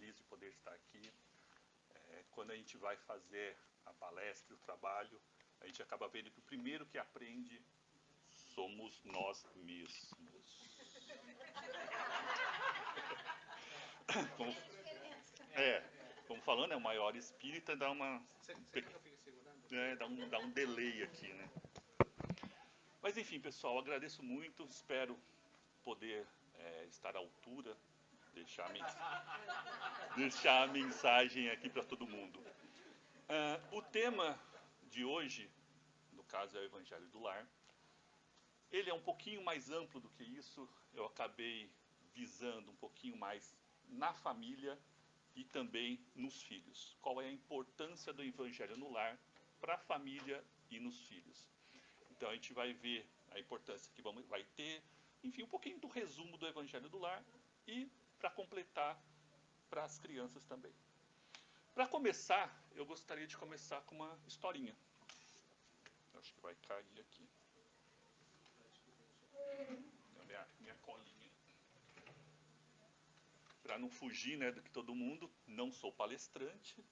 feliz de poder estar aqui. Quando a gente vai fazer a palestra, o trabalho, a gente acaba vendo que o primeiro que aprende somos nós mesmos. Como falando, o maior espírita dá uma... dá um delay aqui, né? Mas enfim, pessoal, agradeço muito, espero poder estar à altura, deixar a mensagem aqui para todo mundo. O tema de hoje, no caso é o Evangelho do Lar, ele é um pouquinho mais amplo do que isso, eu acabei visando um pouquinho mais na família e também nos filhos. Qual é a importância do Evangelho no lar para a família e nos filhos. Então a gente vai ver a importância que vai ter, enfim, um pouquinho do resumo do Evangelho do Lar e, para completar, para as crianças também. Para começar, eu gostaria de começar com uma historinha. Acho que vai cair aqui. Minha colinha. Para não fugir, né, do que todo mundo, não sou palestrante,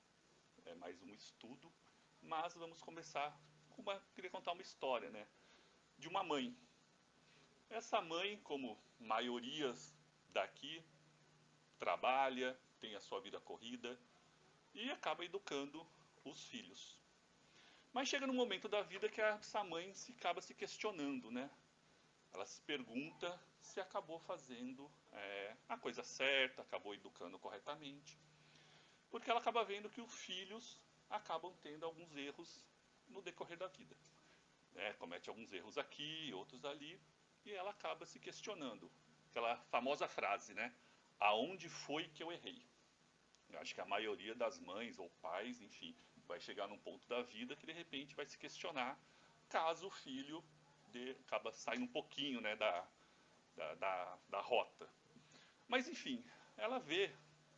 é mais um estudo, mas vamos começar com queria contar uma história, né, de uma mãe. Essa mãe, como maiorias daqui, trabalha, tem a sua vida corrida e acaba educando os filhos. Mas chega num momento da vida que essa mãe acaba se questionando, né? Ela se pergunta se acabou fazendo a coisa certa, acabou educando corretamente. Porque ela acaba vendo que os filhos acabam tendo alguns erros no decorrer da vida. Comete alguns erros aqui, outros ali, e ela acaba se questionando. Aquela famosa frase, né? Aonde foi que eu errei? Eu acho que a maioria das mães ou pais, enfim, vai chegar num ponto da vida que de repente vai se questionar caso o filho acaba saindo um pouquinho, né, da rota. Mas enfim, ela vê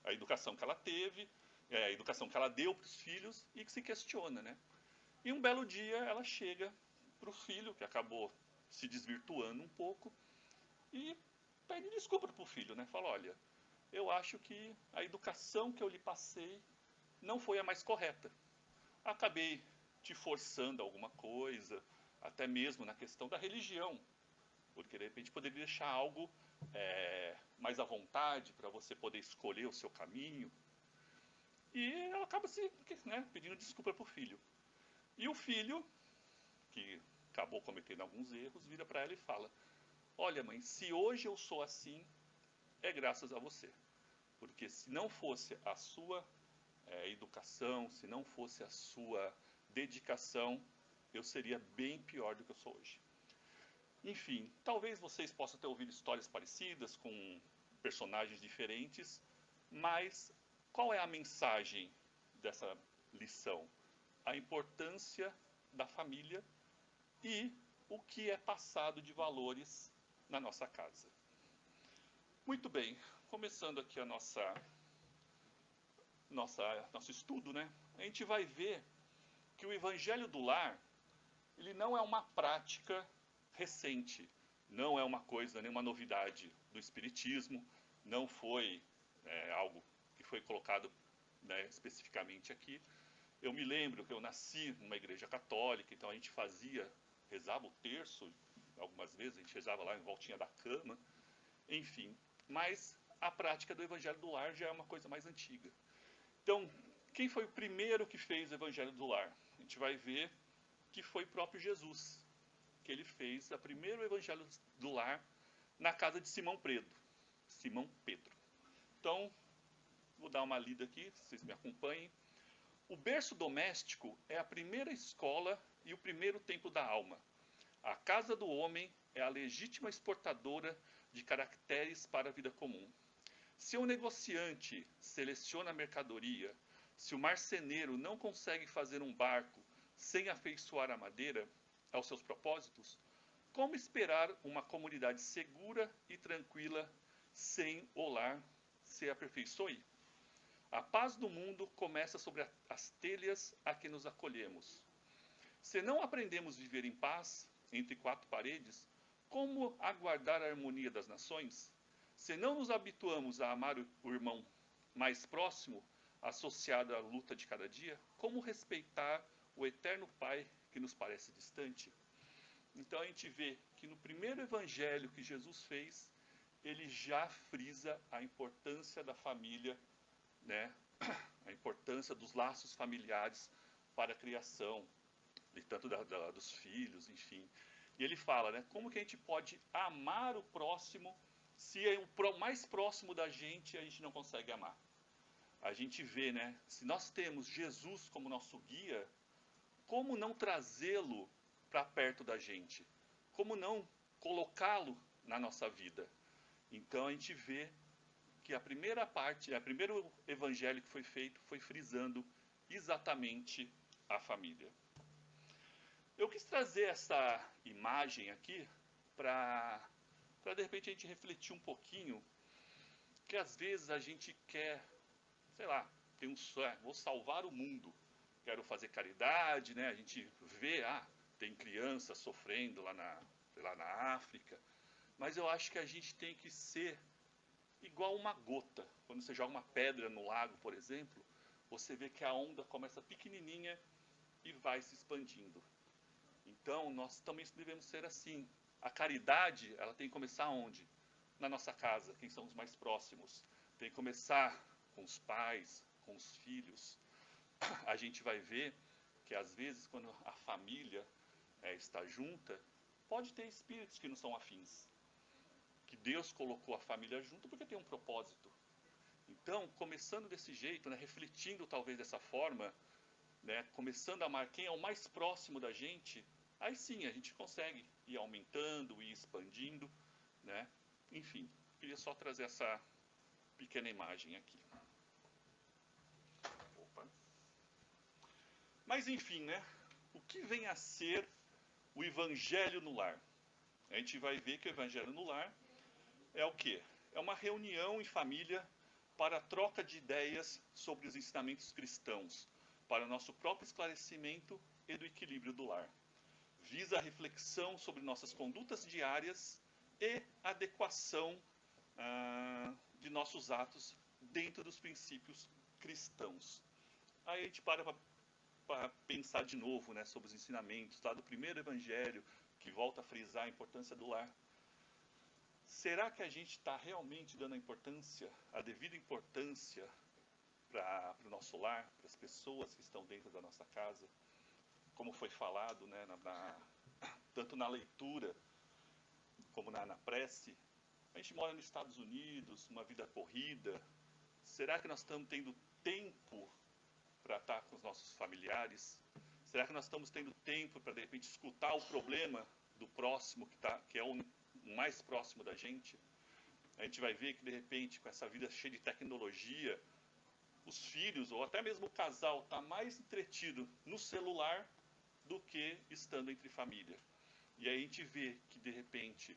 a educação que ela teve, a educação que ela deu para os filhos e que se questiona, né? E um belo dia ela chega para o filho, que acabou se desvirtuando um pouco, e pede desculpa para o filho, né? Fala, olha, eu acho que a educação que eu lhe passei não foi a mais correta. Acabei te forçando alguma coisa, até mesmo na questão da religião, porque de repente poderia deixar algo mais à vontade para você poder escolher o seu caminho. E ela acaba pedindo desculpa para o filho. E o filho, que acabou cometendo alguns erros, vira para ela e fala, olha mãe, se hoje eu sou assim, é graças a você. Porque se não fosse a sua educação, se não fosse a sua dedicação, eu seria bem pior do que eu sou hoje. Enfim, talvez vocês possam ter ouvido histórias parecidas com personagens diferentes, mas qual é a mensagem dessa lição? A importância da família e o que é passado de valores na nossa casa. Muito bem, começando aqui nosso estudo, né? A gente vai ver que o Evangelho do Lar, ele não é uma prática recente, não é uma coisa, nenhuma novidade do Espiritismo, não foi algo que foi colocado especificamente aqui. Eu me lembro que eu nasci numa igreja católica, então a gente rezava o terço, algumas vezes a gente rezava lá em voltinha da cama, enfim, mas a prática do Evangelho do Lar já é uma coisa mais antiga. Então, quem foi o primeiro que fez o Evangelho do Lar? A gente vai ver que foi o próprio Jesus, que ele fez o primeiro Evangelho do Lar na casa de Simão Pedro. Então, vou dar uma lida aqui, vocês me acompanhem. O berço doméstico é a primeira escola e o primeiro templo da alma. A casa do homem é a legítima exportadora de caracteres para a vida comum. Se o negociante seleciona a mercadoria, se o marceneiro não consegue fazer um barco sem afeiçoar a madeira aos seus propósitos, como esperar uma comunidade segura e tranquila sem o lar se aperfeiçoe? A paz do mundo começa sobre as telhas a que nos acolhemos. Se não aprendemos a viver em paz, entre quatro paredes, como aguardar a harmonia das nações? Se não nos habituamos a amar o irmão mais próximo, associado à luta de cada dia, como respeitar o eterno Pai que nos parece distante? Então a gente vê que no primeiro evangelho que Jesus fez, ele já frisa a importância da família, né? A importância dos laços familiares para a criação, e tanto dos filhos, enfim. E ele fala, né, como que a gente pode amar o próximo se é o mais próximo da gente a gente não consegue amar. A gente vê, né, se nós temos Jesus como nosso guia, como não trazê-lo para perto da gente? Como não colocá-lo na nossa vida? Então a gente vê que a primeira parte, o primeiro evangelho que foi feito foi frisando exatamente a família. Eu quis trazer essa imagem aqui para de repente a gente refletir um pouquinho, que às vezes a gente quer, sei lá, tem um sonho, vou salvar o mundo, quero fazer caridade, né? A gente vê, tem crianças sofrendo lá na África, mas eu acho que a gente tem que ser igual uma gota. Quando você joga uma pedra no lago, por exemplo, você vê que a onda começa pequenininha e vai se expandindo. Então, nós também devemos ser assim. A caridade, ela tem que começar onde? Na nossa casa, quem são os mais próximos. Tem que começar com os pais, com os filhos. A gente vai ver que, às vezes, quando a família está junta, pode ter espíritos que não são afins. Que Deus colocou a família junto porque tem um propósito. Então, começando desse jeito, né, refletindo talvez dessa forma, né, começando a amar quem é o mais próximo da gente, aí sim a gente consegue ir aumentando, ir expandindo, né? Enfim, queria só trazer essa pequena imagem aqui. Opa. Mas enfim, né? O que vem a ser o Evangelho no Lar? A gente vai ver que o Evangelho no Lar é o quê? É uma reunião em família para a troca de ideias sobre os ensinamentos cristãos, para o nosso próprio esclarecimento e do equilíbrio do lar. Visa a reflexão sobre nossas condutas diárias e adequação de nossos atos dentro dos princípios cristãos. Aí a gente para pensar de novo, né, sobre os ensinamentos lá do primeiro evangelho, que volta a frisar a importância do lar. Será que a gente está realmente dando a devida importância para o nosso lar, para as pessoas que estão dentro da nossa casa? Como foi falado, né, tanto na leitura como na prece, a gente mora nos Estados Unidos, uma vida corrida. Será que nós estamos tendo tempo para estar com os nossos familiares? Será que nós estamos tendo tempo para, de repente, escutar o problema do próximo, que é o mais próximo da gente? A gente vai ver que, de repente, com essa vida cheia de tecnologia, os filhos, ou até mesmo o casal, está mais entretido no celular do que estando entre família. E aí a gente vê que, de repente,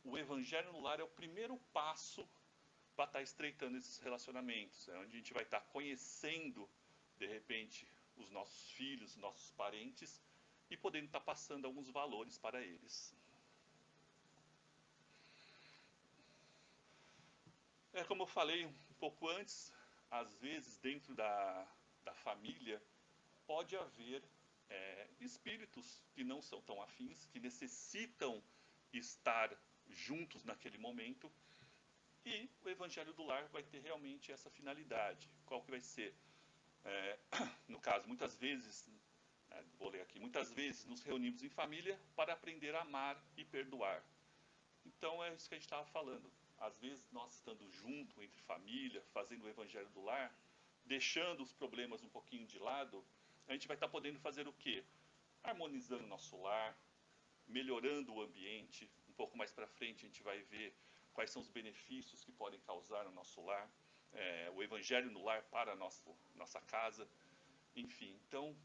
o Evangelho no Lar é o primeiro passo para estar estreitando esses relacionamentos, onde a gente vai estar conhecendo, de repente, os nossos filhos, nossos parentes, e podendo estar passando alguns valores para eles. Como eu falei um pouco antes, às vezes dentro da família pode haver espíritos que não são tão afins, que necessitam estar juntos naquele momento, e o Evangelho do Lar vai ter realmente essa finalidade. Qual que vai ser? No caso, muitas vezes, vou ler aqui, muitas vezes nos reunimos em família para aprender a amar e perdoar. Então é isso que a gente estava falando. Às vezes nós estando junto, entre família, fazendo o Evangelho do Lar, deixando os problemas um pouquinho de lado, a gente vai estar podendo fazer o quê? Harmonizando o nosso lar, melhorando o ambiente. Um pouco mais para frente a gente vai ver quais são os benefícios que podem causar no nosso lar, o Evangelho no Lar para a nossa casa, enfim. Então,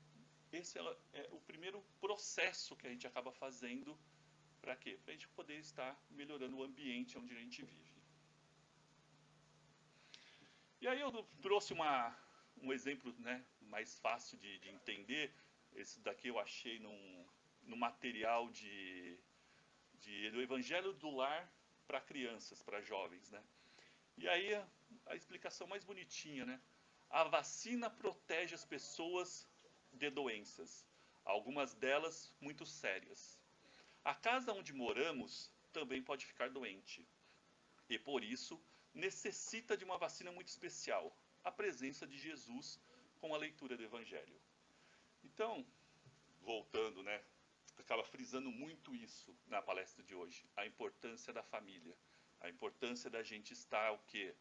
esse é o primeiro processo que a gente acaba fazendo. Para quê? Para a gente poder estar melhorando o ambiente onde a gente vive. E aí eu trouxe um exemplo, né, mais fácil de entender. Esse daqui eu achei no material do Evangelho do Lar para crianças, para jovens, né? E aí a explicação mais bonitinha, né? A vacina protege as pessoas de doenças, algumas delas muito sérias. A casa onde moramos também pode ficar doente e, por isso, necessita de uma vacina muito especial, a presença de Jesus com a leitura do Evangelho. Então, voltando, né? Acaba frisando muito isso na palestra de hoje, a importância da família, a importância da gente estar o quê?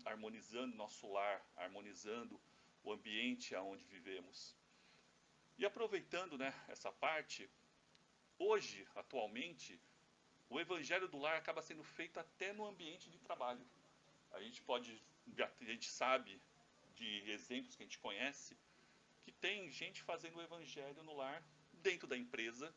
Harmonizando nosso lar, harmonizando o ambiente aonde vivemos. E aproveitando, né, essa parte, hoje, atualmente, o evangelho do lar acaba sendo feito até no ambiente de trabalho. A gente sabe de exemplos que a gente conhece, que tem gente fazendo o evangelho no lar dentro da empresa.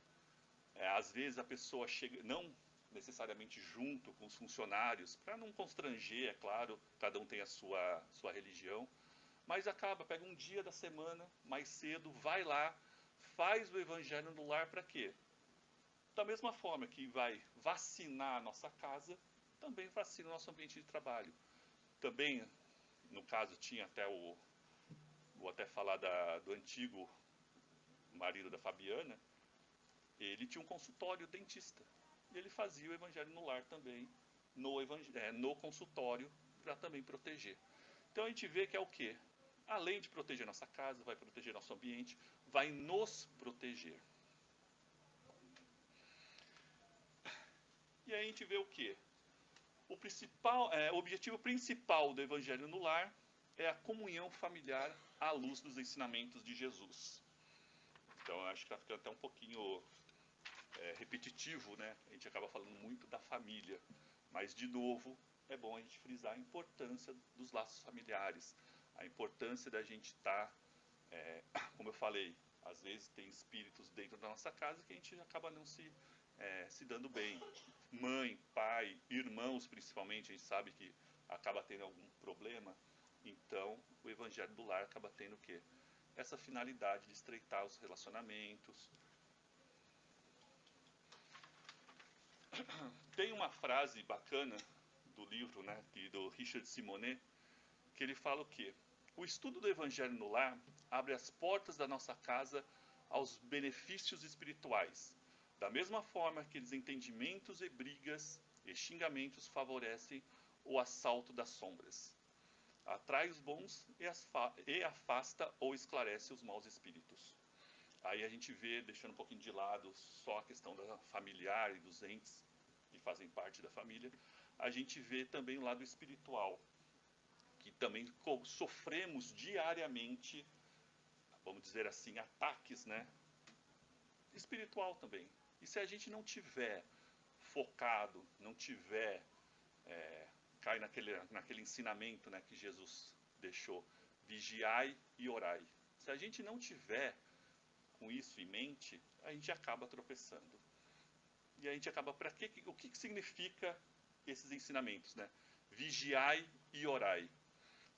Às vezes a pessoa chega, não necessariamente junto com os funcionários, para não constranger, é claro, cada um tem a sua religião, mas pega um dia da semana, mais cedo, vai lá, faz o evangelho no lar para quê? Da mesma forma que vai vacinar a nossa casa, também vacina o nosso ambiente de trabalho. Também, no caso, tinha até vou até falar do antigo marido da Fabiana, ele tinha um consultório dentista. E ele fazia o evangelho no lar também, no consultório, para também proteger. Então a gente vê que é o quê? Além de proteger nossa casa, vai proteger nosso ambiente, vai nos proteger. E aí a gente vê o quê? O objetivo principal do evangelho no lar é a comunhão familiar à luz dos ensinamentos de Jesus. Então eu acho que está ficando até um pouquinho repetitivo, né? A gente acaba falando muito da família, mas de novo é bom a gente frisar a importância dos laços familiares, a importância da gente estar, como eu falei, às vezes tem espíritos dentro da nossa casa que a gente acaba não se dando bem. Mãe, pai, irmãos principalmente, a gente sabe que acaba tendo algum problema, então o evangelho do lar acaba tendo o quê? Essa finalidade de estreitar os relacionamentos. Tem uma frase bacana do livro, né, do Richard Simonet, que ele fala o quê? O estudo do Evangelho no lar abre as portas da nossa casa aos benefícios espirituais, da mesma forma que desentendimentos e brigas e xingamentos favorecem o assalto das sombras. Atrai os bons e afasta ou esclarece os maus espíritos. Aí a gente vê, deixando um pouquinho de lado só a questão da familiar e dos entes que fazem parte da família, a gente vê também o lado espiritual, que também sofremos diariamente, vamos dizer assim, ataques, né? Espiritual também. E se a gente não tiver focado, não tiver, cai naquele ensinamento, né, que Jesus deixou, vigiai e orai. Se a gente não tiver com isso em mente, a gente acaba tropeçando. E a gente acaba, o que significa esses ensinamentos, né? Vigiai e orai.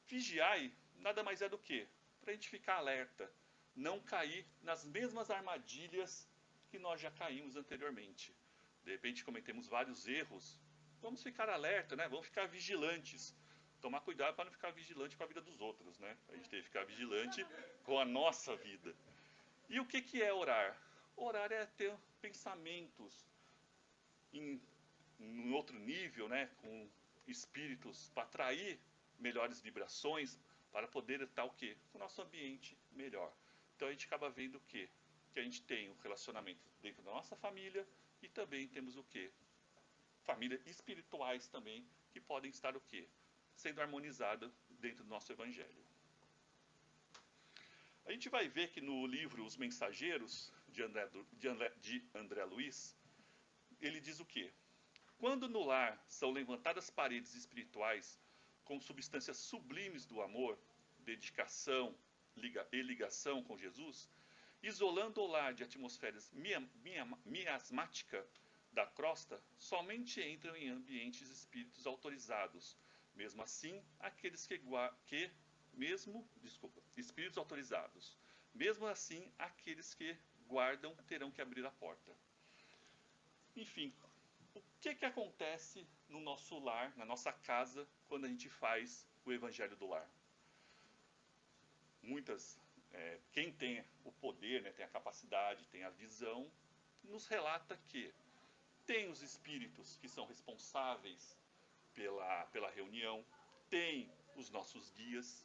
Vigiai nada mais é do que para a gente ficar alerta, não cair nas mesmas armadilhas que nós já caímos anteriormente. De repente cometemos vários erros, vamos ficar alerta, né? Vamos ficar vigilantes. Tomar cuidado para não ficar vigilante com a vida dos outros, né? A gente tem que ficar vigilante com a nossa vida. E o que é orar? Orar é ter pensamentos em outro nível, né? Com espíritos para atrair melhores vibrações, para poder estar o quê? O nosso ambiente melhor. Então a gente acaba vendo o quê? Que a gente tem um relacionamento dentro da nossa família e também temos o quê? Famílias espirituais também, que podem estar o quê? Sendo harmonizadas dentro do nosso evangelho. A gente vai ver que no livro Os Mensageiros, de André Luiz, ele diz o quê? Quando no lar são levantadas paredes espirituais com substâncias sublimes do amor, dedicação e ligação com Jesus, isolando o lar de atmosferas miasmática da crosta, somente entram em ambientes espíritos autorizados. Mesmo assim, aqueles espíritos autorizados. Mesmo assim, aqueles que guardam terão que abrir a porta. Enfim, o que acontece no nosso lar, na nossa casa, quando a gente faz o Evangelho do Lar? Quem tem o poder, né, tem a capacidade, tem a visão, nos relata que tem os espíritos que são responsáveis pela reunião, tem os nossos guias,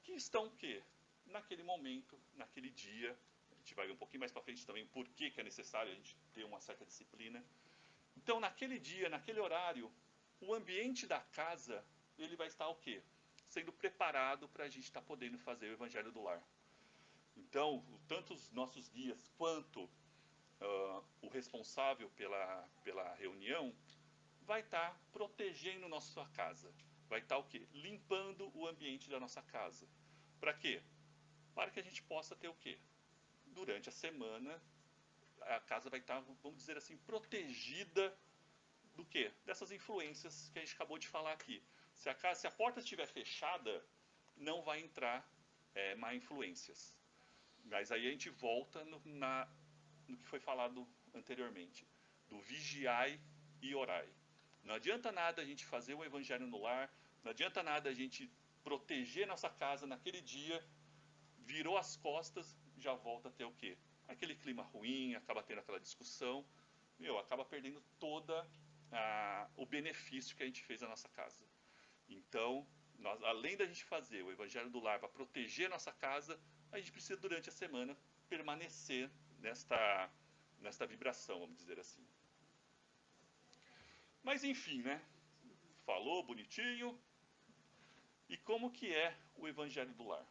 que estão o quê? Naquele momento, naquele dia, a gente vai ver um pouquinho mais para frente também por que é necessário a gente ter uma certa disciplina. Então, naquele dia, naquele horário, o ambiente da casa, ele vai estar o quê? Sendo preparado para a gente estar podendo fazer o Evangelho do Lar. Então, tanto os nossos guias quanto o responsável pela reunião vai estar protegendo nossa casa. Vai estar o quê? Limpando o ambiente da nossa casa. Para quê? Para que a gente possa ter o quê? Durante a semana, a casa vai estar, vamos dizer assim, protegida do quê? Dessas influências que a gente acabou de falar aqui. Se a porta estiver fechada, não vai entrar má influências. Mas aí a gente volta no que foi falado anteriormente, do vigiai e orai. Não adianta nada a gente fazer o Evangelho no lar, não adianta nada a gente proteger nossa casa naquele dia, virou as costas, já volta a ter o quê? Aquele clima ruim, acaba tendo aquela discussão, acaba perdendo toda o benefício que a gente fez na nossa casa. Então, além da gente fazer o Evangelho do Lar para proteger nossa casa, a gente precisa durante a semana permanecer nesta vibração, vamos dizer assim. Mas enfim, né? Falou bonitinho. E como que é o Evangelho do Lar?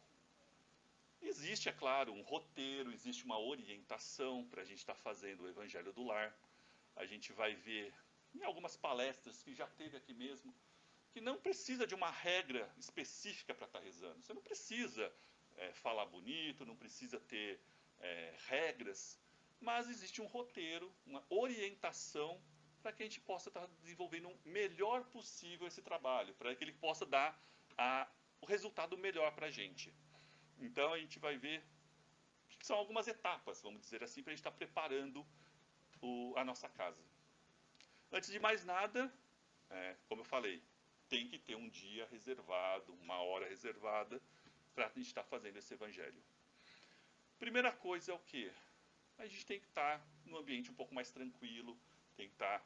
Existe, é claro, um roteiro, existe uma orientação para a gente estar fazendo o Evangelho do Lar. A gente vai ver em algumas palestras que já teve aqui mesmo, que não precisa de uma regra específica para estar rezando. Você não precisa falar bonito, não precisa ter regras, mas existe um roteiro, uma orientação para que a gente possa estar desenvolvendo o melhor possível esse trabalho, para que ele possa dar o resultado melhor para a gente. Então a gente vai ver que são algumas etapas, vamos dizer assim, para a gente estar preparando a nossa casa. Antes de mais nada, como eu falei, tem que ter um dia reservado, uma hora reservada para a gente estar fazendo esse evangelho. Primeira coisa é o quê? A gente tem que estar num ambiente um pouco mais tranquilo, tem que estar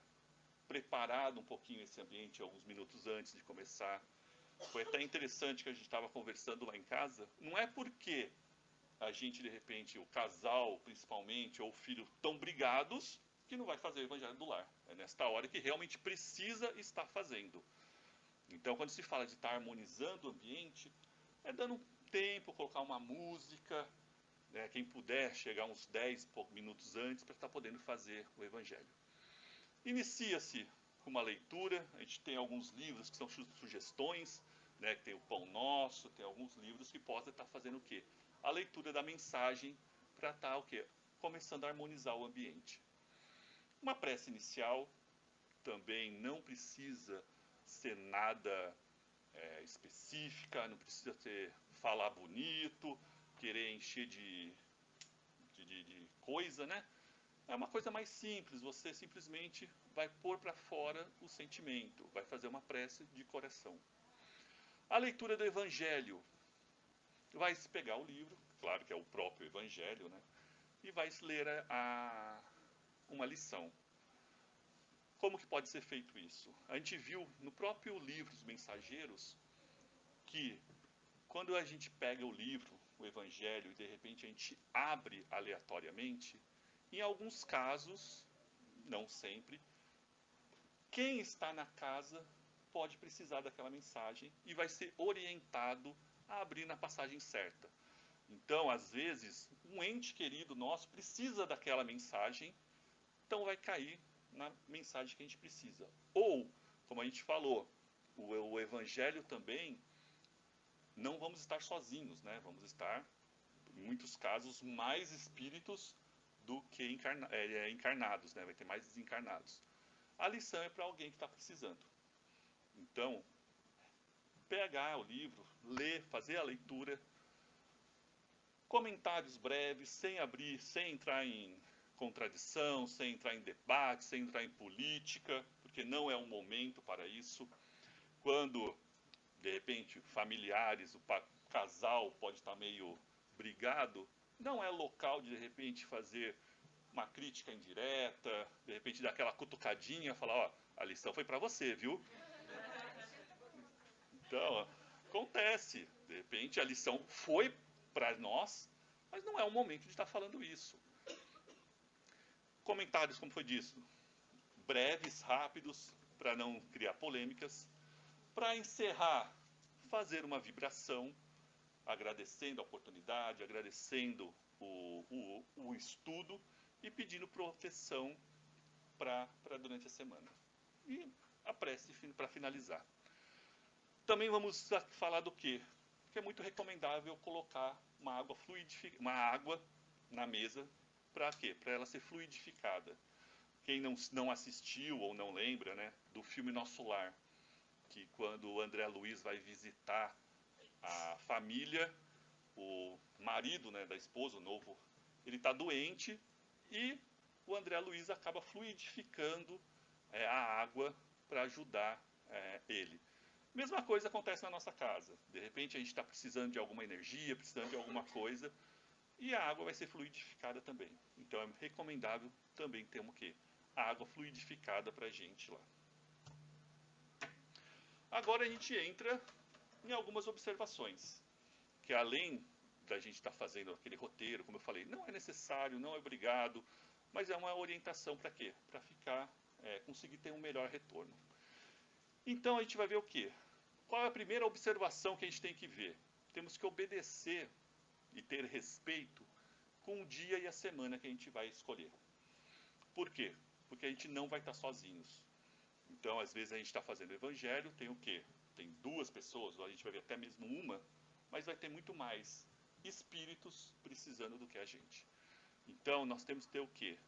preparado um pouquinho esse ambiente alguns minutos antes de começar. Foi até interessante que a gente estava conversando lá em casa. Não é porque a gente, de repente, o casal principalmente, ou o filho, estão brigados, que não vai fazer o evangelho do lar. É nesta hora que realmente precisa estar fazendo. Então, quando se fala de estar harmonizando o ambiente, é dando um tempo, colocar uma música, né, quem puder chegar uns 10 minutos antes para estar podendo fazer o evangelho. Inicia-se com uma leitura, a gente tem alguns livros que são sugestões, né, que tem o Pão Nosso, tem alguns livros que podem estar fazendo o quê? A leitura da mensagem para estar o quê? Começando a harmonizar o ambiente. Uma prece inicial também não precisa ser nada específica, não precisa falar bonito, querer encher de coisa, né? É uma coisa mais simples, você simplesmente vai pôr para fora o sentimento, vai fazer uma prece de coração. A leitura do Evangelho, vai se pegar o livro, claro que é o próprio Evangelho, né? E vai ler uma lição. Como que pode ser feito isso? A gente viu no próprio livro Os Mensageiros que quando a gente pega o livro, o Evangelho, e de repente a gente abre aleatoriamente, em alguns casos, não sempre, quem está na casa pode precisar daquela mensagem e vai ser orientado a abrir na passagem certa. Então, às vezes, um ente querido nosso precisa daquela mensagem, então vai cair na mensagem que a gente precisa. Ou, como a gente falou, o Evangelho também, não vamos estar sozinhos, né? Vamos estar, em muitos casos, mais espíritos do que encarnados, né? Vai ter mais desencarnados. A lição é para alguém que está precisando. Então, pegar o livro, ler, fazer a leitura, comentários breves, sem entrar em contradição, sem entrar em debate, sem entrar em política, porque porque não é um momento para isso. Quando, de repente, familiares, o casal pode estar meio brigado, não é local de repente fazer uma crítica indireta, de repente dar aquela cutucadinha, falar, ó, a lição foi para você, viu? Então, acontece, de repente a lição foi para nós, mas não é o momento de estar falando isso. Comentários, como foi dito, breves, rápidos, para não criar polêmicas. Para encerrar, fazer uma vibração, agradecendo a oportunidade, agradecendo o estudo e pedindo proteção para durante a semana. E a prece para finalizar. Também vamos falar do quê? Que é muito recomendável colocar uma água na mesa. Para quê? Para ela ser fluidificada. Quem não assistiu ou não lembra, né, do filme Nosso Lar, que quando o André Luiz vai visitar a família, o marido, né, da esposa, o novo, ele está doente e o André Luiz acaba fluidificando a água para ajudar ele. Mesma coisa acontece na nossa casa. De repente a gente está precisando de alguma energia, precisando de alguma coisa, e a água vai ser fluidificada também. Então é recomendável também ter o quê? A água fluidificada para a gente lá. Agora a gente entra em algumas observações, que além da gente estar fazendo aquele roteiro, como eu falei, não é necessário, não é obrigado, mas é uma orientação para quê? Para conseguir ter um melhor retorno. Então a gente vai ver o quê? Qual é a primeira observação que a gente tem que ver? Temos que obedecer e ter respeito com o dia e a semana que a gente vai escolher. Por quê? Porque a gente não vai estar sozinhos. Então, às vezes a gente está fazendo o evangelho, tem o quê? Tem 2 pessoas, ou a gente vai ver até mesmo uma, mas vai ter muito mais espíritos precisando do que a gente. Então, nós temos que ter o quê?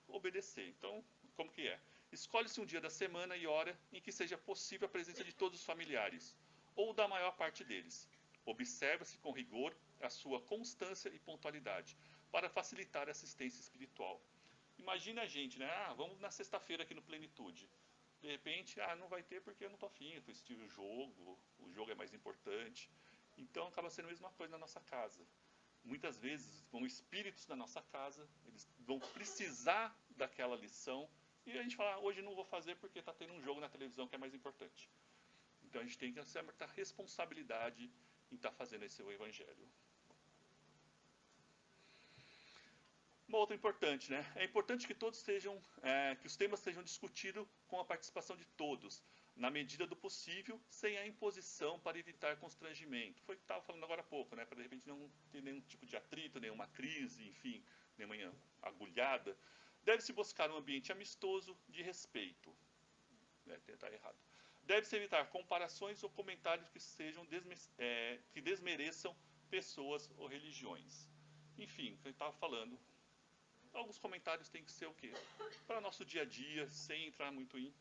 Obedecer. Então, como que é? Escolhe-se um dia da semana e hora em que seja possível a presença de todos os familiares, ou da maior parte deles. Observa-se com rigor a sua constância e pontualidade, para facilitar a assistência espiritual. Imagina a gente, né? Vamos na sexta-feira aqui no Plenitude. De repente, não vai ter porque eu não estou afim, eu estou assistindo o jogo é mais importante. Então acaba sendo a mesma coisa na nossa casa. Muitas vezes vão espíritos na nossa casa, eles vão precisar daquela lição, e a gente fala, hoje não vou fazer porque está tendo um jogo na televisão que é mais importante. Então a gente tem que ter certa responsabilidade em estar fazendo esse evangelho. Uma outra importante, né? É importante que todos que os temas sejam discutidos com a participação de todos, na medida do possível, sem a imposição para evitar constrangimento. Foi o que estava falando agora há pouco, né? Para de repente não ter nenhum tipo de atrito, nenhuma crise, enfim, nenhuma agulhada. Deve-se buscar um ambiente amistoso de respeito. Tentar errado. Deve-se evitar comparações ou comentários que desmereçam pessoas ou religiões. Enfim, o que eu estava falando. Alguns comentários têm que ser o quê? Para nosso dia a dia, sem entrar muito em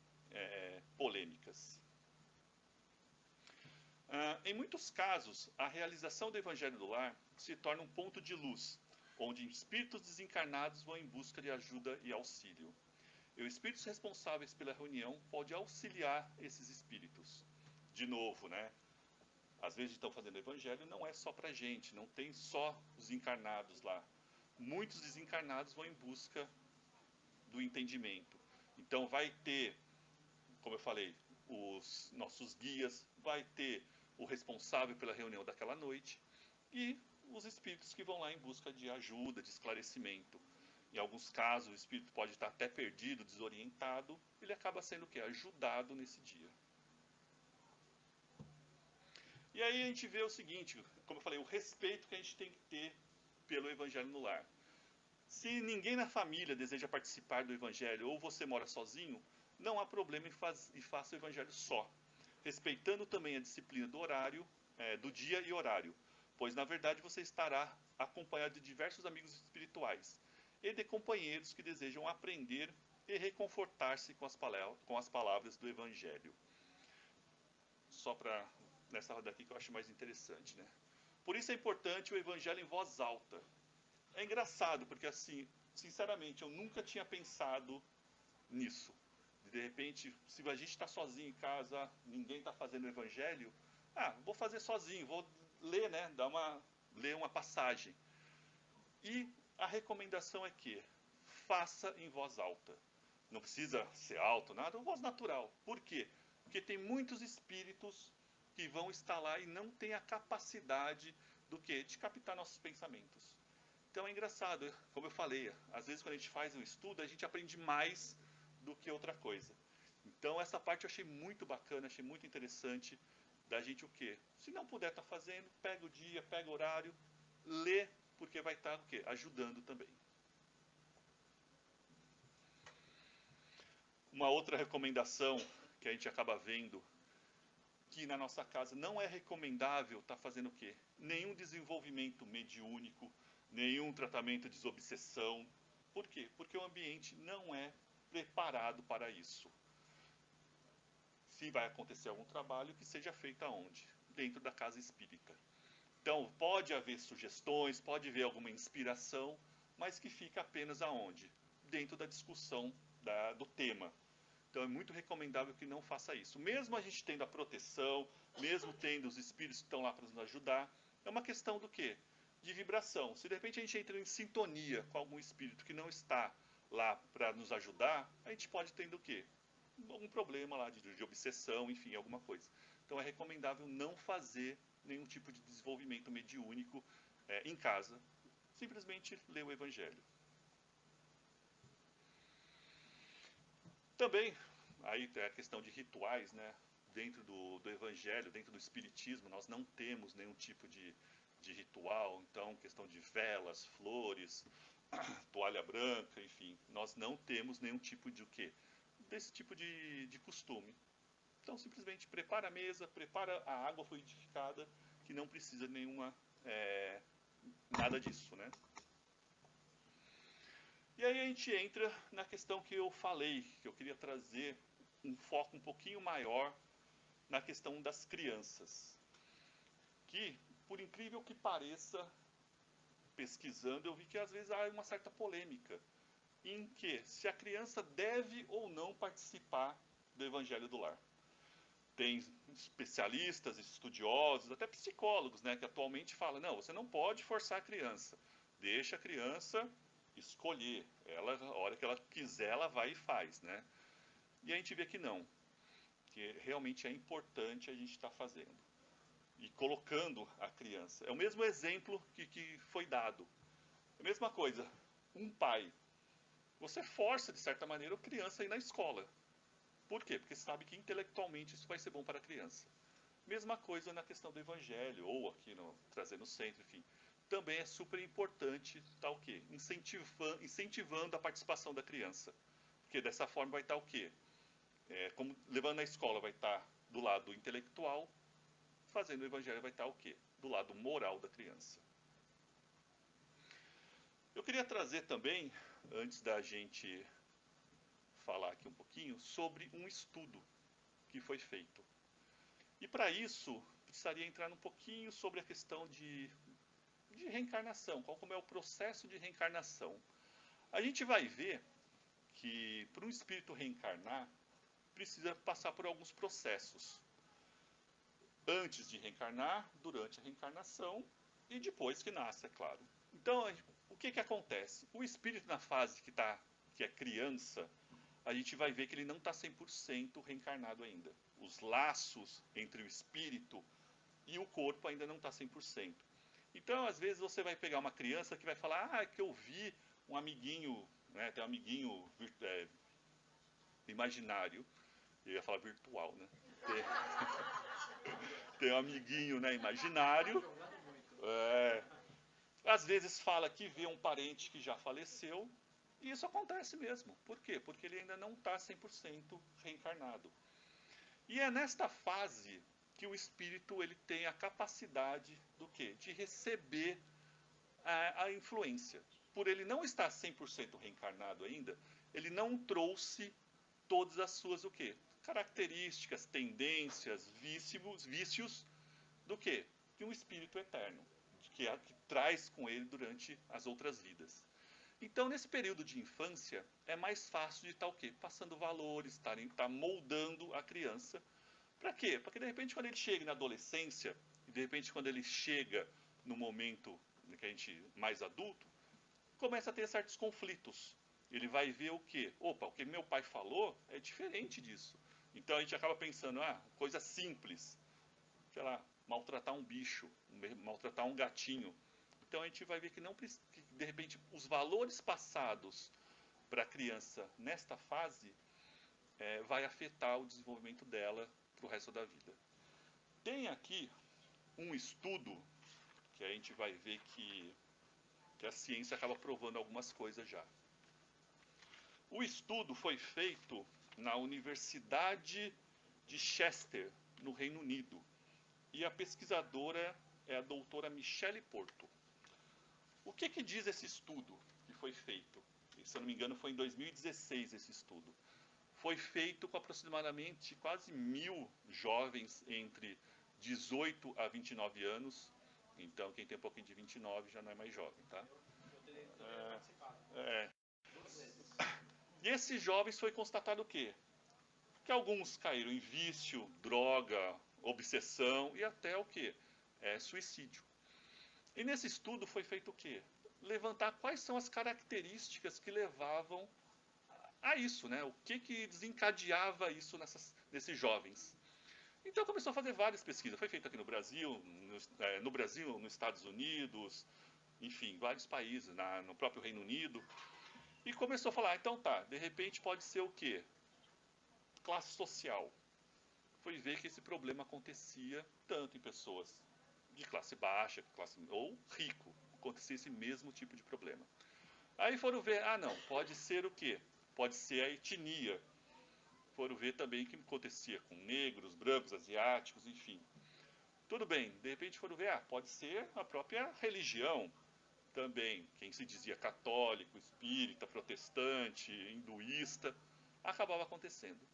polêmicas. Em muitos casos, a realização do Evangelho do Lar se torna um ponto de luz, onde espíritos desencarnados vão em busca de ajuda e auxílio. E os espíritos responsáveis pela reunião podem auxiliar esses espíritos. De novo, né? Às vezes estão fazendo o Evangelho, não é só para a gente, não tem só os encarnados lá. Muitos desencarnados vão em busca do entendimento. Então vai ter, como eu falei, os nossos guias, vai ter o responsável pela reunião daquela noite e os espíritos que vão lá em busca de ajuda, de esclarecimento. Em alguns casos o espírito pode estar até perdido, desorientado, ele acaba sendo o quê? Ajudado nesse dia. E aí a gente vê o seguinte, como eu falei, o respeito que a gente tem que ter pelo Evangelho no Lar. Se ninguém na família deseja participar do Evangelho ou você mora sozinho, não há problema em faça o Evangelho só, respeitando também a disciplina do horário, do dia e horário, pois na verdade você estará acompanhado de diversos amigos espirituais e de companheiros que desejam aprender e reconfortar-se com as palavras do Evangelho. Só para nessa roda aqui que eu acho mais interessante, né? Por isso é importante o Evangelho em voz alta. É engraçado, porque assim, sinceramente, eu nunca tinha pensado nisso. de repente, se a gente está sozinho em casa, ninguém está fazendo o evangelho, vou fazer sozinho, vou ler, né, ler uma passagem. E a recomendação é que faça em voz alta. Não precisa ser alto, nada, voz natural. Por quê? Porque tem muitos espíritos que vão estar lá e não têm a capacidade do quê? De captar nossos pensamentos. Então é engraçado, como eu falei, às vezes quando a gente faz um estudo, a gente aprende mais do que outra coisa. Então essa parte eu achei muito bacana, achei muito interessante da gente o quê? Se não puder estar fazendo, pega o dia, pega o horário, lê, porque vai estar o quê? Ajudando também. Uma outra recomendação que a gente acaba vendo, que na nossa casa não é recomendável estar fazendo o quê? Nenhum desenvolvimento mediúnico, nenhum tratamento de desobsessão. Por quê? Porque o ambiente não é preparado para isso. Se vai acontecer algum trabalho, que seja feito aonde? Dentro da casa espírita. Então, pode haver sugestões, pode haver alguma inspiração, mas que fica apenas aonde? Dentro da discussão do tema. Então, é muito recomendável que não faça isso. Mesmo a gente tendo a proteção, mesmo tendo os espíritos que estão lá para nos ajudar, é uma questão do quê? De vibração. Se de repente a gente entra em sintonia com algum espírito que não está lá para nos ajudar, a gente pode ter o quê? Um problema lá de obsessão, enfim, alguma coisa. Então, é recomendável não fazer nenhum tipo de desenvolvimento mediúnico em casa. Simplesmente ler o Evangelho. Também, aí é a questão de rituais, né? Dentro do Evangelho, dentro do Espiritismo, nós não temos nenhum tipo de ritual. Então, questão de velas, flores, toalha branca, enfim, nós não temos nenhum tipo de o quê? Desse tipo de costume. Então, simplesmente prepara a mesa, prepara a água fluidificada, que não precisa de nenhuma, nada disso, né? E aí a gente entra na questão que eu falei, que eu queria trazer um foco um pouquinho maior na questão das crianças. Que, por incrível que pareça, pesquisando, eu vi que às vezes há uma certa polêmica em que se a criança deve ou não participar do Evangelho do Lar. Tem especialistas, estudiosos, até psicólogos, né, que atualmente falam, não, você não pode forçar a criança, deixa a criança escolher, ela, a hora que ela quiser, ela vai e faz, né? E a gente vê que não, que realmente é importante a gente estar fazendo e colocando a criança. É o mesmo exemplo que foi dado. É a mesma coisa, um pai, você força de certa maneira a criança a ir na escola. Por quê? Porque sabe que intelectualmente isso vai ser bom para a criança. Mesma coisa na questão do evangelho, ou aqui trazer no centro, enfim. Também é super importante estar o quê? Incentivando a participação da criança. Porque dessa forma vai estar o quê? Como levando na escola vai estar do lado intelectual, fazendo o evangelho vai estar o quê? Do lado moral da criança. Eu queria trazer também, antes da gente falar aqui um pouquinho, sobre um estudo que foi feito. E para isso, precisaria entrar um pouquinho sobre a questão de reencarnação, como é o processo de reencarnação. A gente vai ver que para um espírito reencarnar, precisa passar por alguns processos. Antes de reencarnar, durante a reencarnação e depois que nasce, é claro. Então, o que acontece? O espírito na fase que é criança, a gente vai ver que ele não está 100% reencarnado ainda. Os laços entre o espírito e o corpo ainda não está 100%. Então, às vezes, você vai pegar uma criança que vai falar, que eu vi um amiguinho, né, tem um amiguinho imaginário, eu ia falar virtual, né? Tem um amiguinho, né, imaginário. Às vezes fala que vê um parente que já faleceu, e isso acontece mesmo. Por quê? Porque ele ainda não está 100% reencarnado. E é nesta fase que o espírito ele tem a capacidade do quê? De receber a influência. Por ele não estar 100% reencarnado ainda, ele não trouxe todas as suas o quê? Características, tendências, vícios do quê? De um espírito eterno, que traz com ele durante as outras vidas. Então, nesse período de infância, é mais fácil de estar o quê? Passando valores, estar moldando a criança. Para quê? Para que de repente quando ele chega na adolescência, e de repente quando ele chega no momento que a gente mais adulto, começa a ter certos conflitos. Ele vai ver o quê? Opa, o que meu pai falou é diferente disso. Então a gente acaba pensando, coisa simples, sei lá, maltratar um bicho, maltratar um gatinho. Então a gente vai ver que não que de repente os valores passados para a criança nesta fase vai afetar o desenvolvimento dela para o resto da vida. Tem aqui um estudo que a gente vai ver que a ciência acaba provando algumas coisas já. O estudo foi feito na Universidade de Chester, no Reino Unido, e a pesquisadora é a doutora Michele Porto. O que diz esse estudo que foi feito? Se eu não me engano, foi em 2016 esse estudo. Foi feito com aproximadamente quase 1.000 jovens entre 18 a 29 anos. Então, quem tem um pouquinho de 29 já não é mais jovem, tá? E esses jovens foi constatado o quê? Que alguns caíram em vício, droga, obsessão e até o quê? Suicídio. E nesse estudo foi feito o quê? Levantar quais são as características que levavam a isso, né? O que desencadeava isso nesses jovens. Então começou a fazer várias pesquisas. Foi feito aqui no Brasil, no Brasil, nos Estados Unidos, enfim, vários países, no próprio Reino Unido. E começou a falar, então tá, de repente pode ser o quê? Classe social. Foi ver que esse problema acontecia tanto em pessoas de classe baixa, ou rico. Acontecia esse mesmo tipo de problema. Aí foram ver, não, pode ser o quê? Pode ser a etnia. Foram ver também o que acontecia com negros, brancos, asiáticos, enfim. Tudo bem, de repente foram ver, pode ser a própria religião também. Quem se dizia católico, espírita, protestante, hinduísta, acabava acontecendo.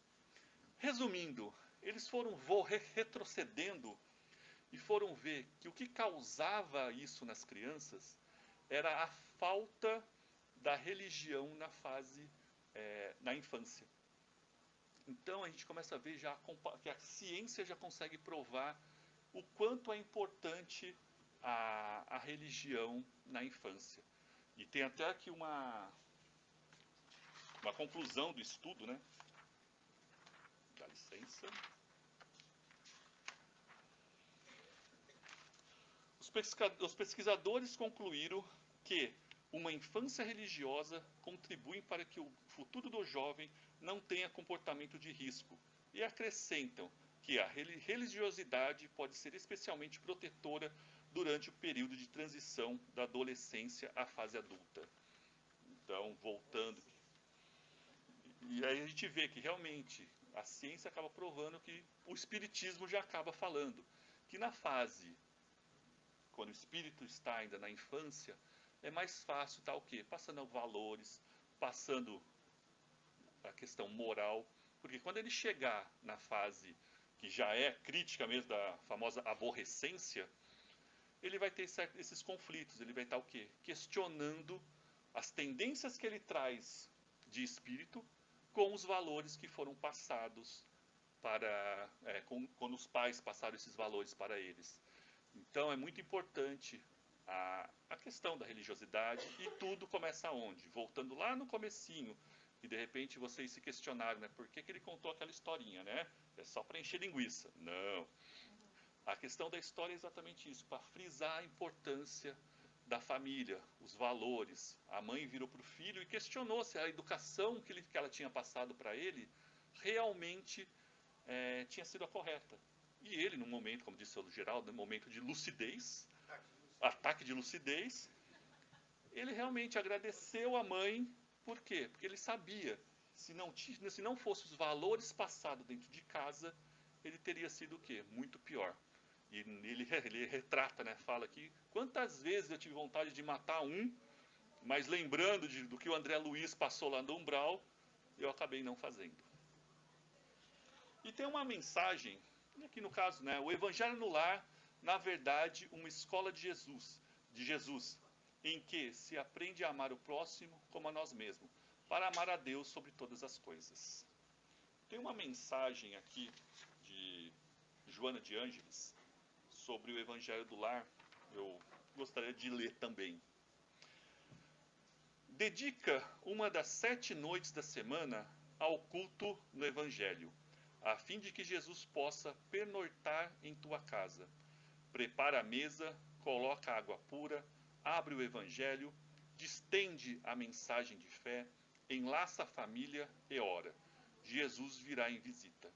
Resumindo, eles foram retrocedendo e foram ver que o que causava isso nas crianças era a falta da religião na infância. Então a gente começa a ver já que a ciência já consegue provar o quanto é importante a religião na infância. E tem até aqui uma conclusão do estudo, né? Dá licença. Os pesquisadores concluíram que uma infância religiosa contribui para que o futuro do jovem não tenha comportamento de risco e acrescentam que a religiosidade pode ser especialmente protetora durante o período de transição da adolescência à fase adulta. Então, voltando. E aí a gente vê que realmente a ciência acaba provando que o espiritismo já acaba falando que na fase quando o espírito está ainda na infância, é mais fácil estar o quê? Passando valores, passando a questão moral, porque quando ele chegar na fase que já é crítica mesmo, da famosa aborrecência, ele vai ter esses conflitos, ele vai estar o quê? Questionando as tendências que ele traz de espírito com os valores que foram passados quando os pais passaram esses valores para eles. Então é muito importante a questão da religiosidade e tudo começa onde? Voltando lá no comecinho e de repente vocês se questionaram, né? Por que ele contou aquela historinha, né? É só para encher linguiça. Não. A questão da história é exatamente isso, para frisar a importância da família, os valores. A mãe virou para o filho e questionou se a educação que ela tinha passado para ele realmente tinha sido a correta. E ele, num momento, como disse o Geraldo, num momento de lucidez, ataque de lucidez, ele realmente agradeceu a mãe. Por quê? Porque ele sabia, se não fosse os valores passados dentro de casa, ele teria sido o quê? Muito pior. E ele retrata, né? Fala aqui, quantas vezes eu tive vontade de matar mas lembrando do que o André Luiz passou lá no umbral, eu acabei não fazendo. E tem uma mensagem, aqui no caso, né, o Evangelho no Lar, na verdade, uma escola de Jesus. em que se aprende a amar o próximo como a nós mesmos, para amar a Deus sobre todas as coisas. Tem uma mensagem aqui de Joana de Ângeles sobre o Evangelho do Lar, eu gostaria de ler também. Dedica uma das 7 noites da semana ao culto no Evangelho, a fim de que Jesus possa pernoitar em tua casa. Prepara a mesa, coloca água pura, abre o Evangelho, distende a mensagem de fé, enlaça a família e ora. Jesus virá em visita.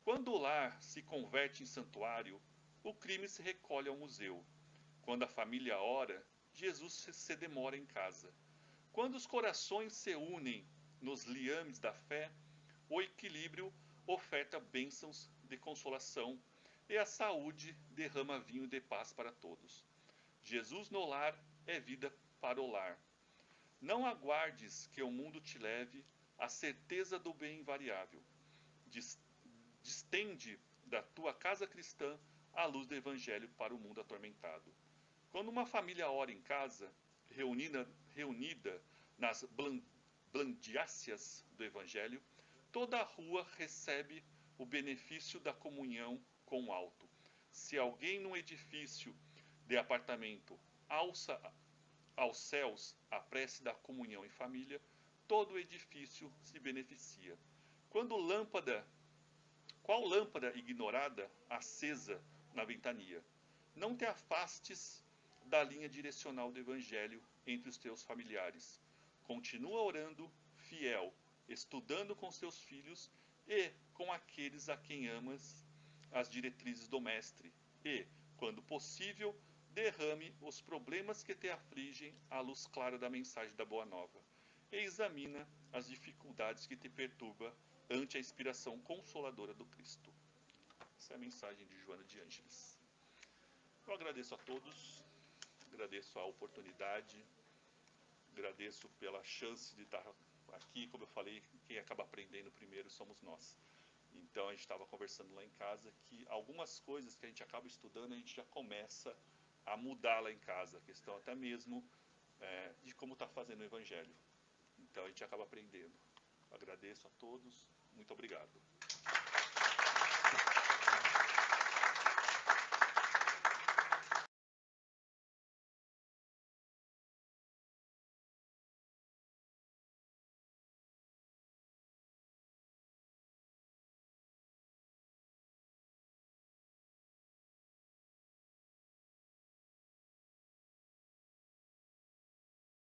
Quando o lar se converte em santuário, o crime se recolhe ao museu. Quando a família ora, Jesus se demora em casa. Quando os corações se unem nos liames da fé, o equilíbrio oferta bênçãos de consolação e a saúde derrama vinho de paz para todos. Jesus no lar é vida para o lar. Não aguardes que o mundo te leve à certeza do bem invariável. Distende da tua casa cristã a luz do Evangelho para o mundo atormentado. Quando uma família ora em casa, reunida nas blandiáceas do Evangelho, toda a rua recebe o benefício da comunhão com o alto. Se alguém num edifício de apartamento alça aos céus a prece da comunhão em família, todo o edifício se beneficia. Qual lâmpada ignorada acesa na ventania? Não te afastes da linha direcional do Evangelho entre os teus familiares. Continua orando, fiel, estudando com seus filhos e com aqueles a quem amas as diretrizes do Mestre. E, quando possível, derrame os problemas que te afligem à luz clara da mensagem da Boa Nova. E examina as dificuldades que te perturbam ante a inspiração consoladora do Cristo. Essa é a mensagem de Joana de Ângeles. Eu agradeço a todos, agradeço a oportunidade, agradeço pela chance de estar aqui. Como eu falei, quem acaba aprendendo primeiro somos nós. Então a gente estava conversando lá em casa que algumas coisas que a gente acaba estudando, a gente já começa a mudar lá em casa. A questão até mesmo de como está fazendo o Evangelho. Então a gente acaba aprendendo. Agradeço a todos, muito obrigado.